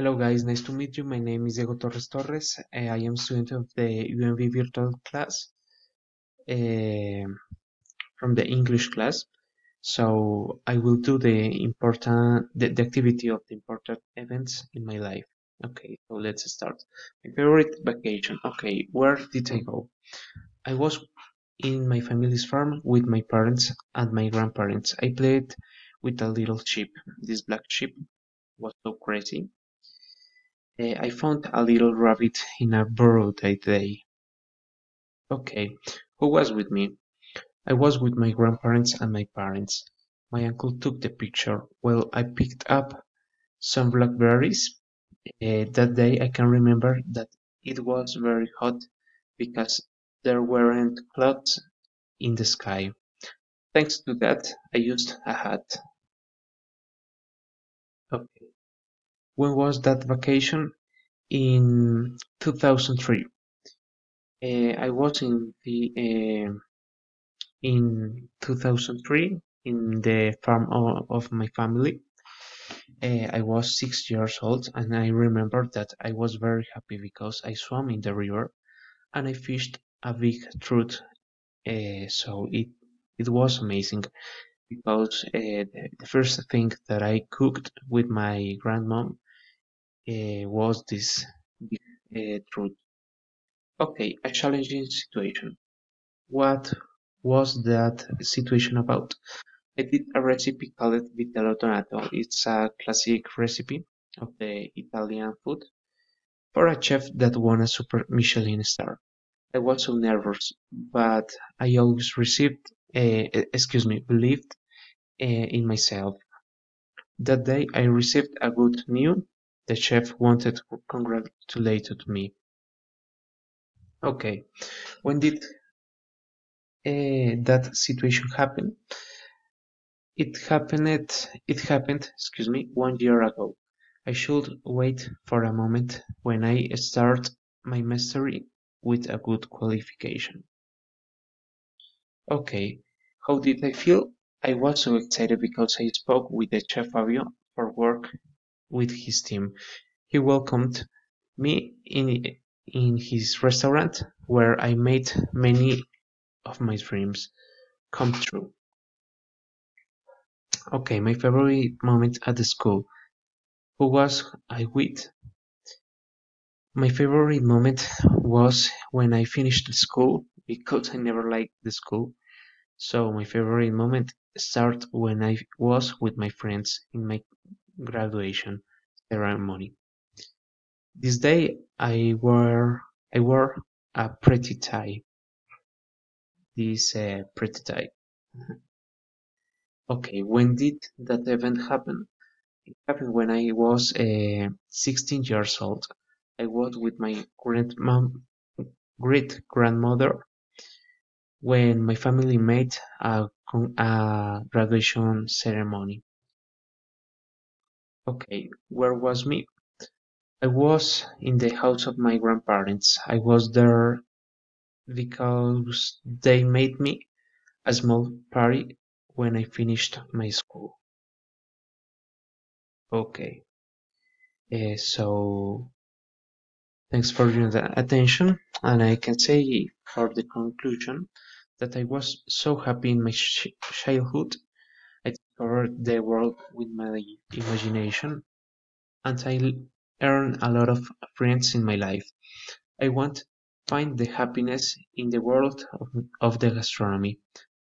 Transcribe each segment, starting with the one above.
Hello guys, nice to meet you. My name is Diego Torres Torres. I am student of the UMV virtual class uh, from the English class. So I will do the activity of the important events in my life. Okay, so let's start. My favorite vacation. Okay, where did I go? I was in my family's farm with my parents and my grandparents. I played with a little sheep. This black sheep was so crazy. I found a little rabbit in a burrow that day. Okay, who was with me? I was with my grandparents and my parents. My uncle took the picture. Well, I picked up some blackberries. That day I can remember that it was very hot because there weren't clouds in the sky. Thanks to that, I used a hat. Okay. When was that vacation? In 2003. I was in 2003 in the farm of my family. I was 6 years old, and I remember that I was very happy because I swam in the river and I fished a big trout. So it was amazing because the first thing that I cooked with my grandmom was this big trout. Okay, a challenging situation. What was that situation about? I did a recipe called vitello tonato. It's a classic recipe of the Italian food for a chef that won a super Michelin star. I was so nervous, but I always believed in myself. That day I received a good news. The chef wanted to congratulate me. Okay, when did that situation happen? It happened, 1 year ago. I should wait for a moment when I start my mastery with a good qualification. Okay, how did I feel? I was so excited because I spoke with the chef Fabio for work with his team. He welcomed me in his restaurant where I made many of my dreams come true. Okay, my favorite moment at the school. Who was I with? My favorite moment was when I finished the school because I never liked the school. So my favorite moment started when I was with my friends in my graduation ceremony. This day I wore a pretty tie. This pretty tie. Okay, when did that event happen? It happened when I was 16 years old. I was with my great grandmother when my family made a graduation ceremony. Okay, where was me? I was in the house of my grandparents. I was there because they made me a small party when I finished my school. Okay, so thanks for your attention, and I can say for the conclusion that I was so happy in my childhood. I discovered the world with my imagination, and I earned a lot of friends in my life. I want to find the happiness in the world of the gastronomy.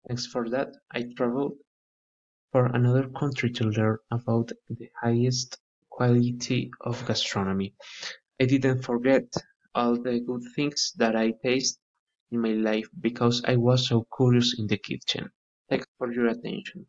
Thanks for that, I traveled for another country to learn about the highest quality of gastronomy. I didn't forget all the good things that I tasted in my life because I was so curious in the kitchen. Thanks for your attention.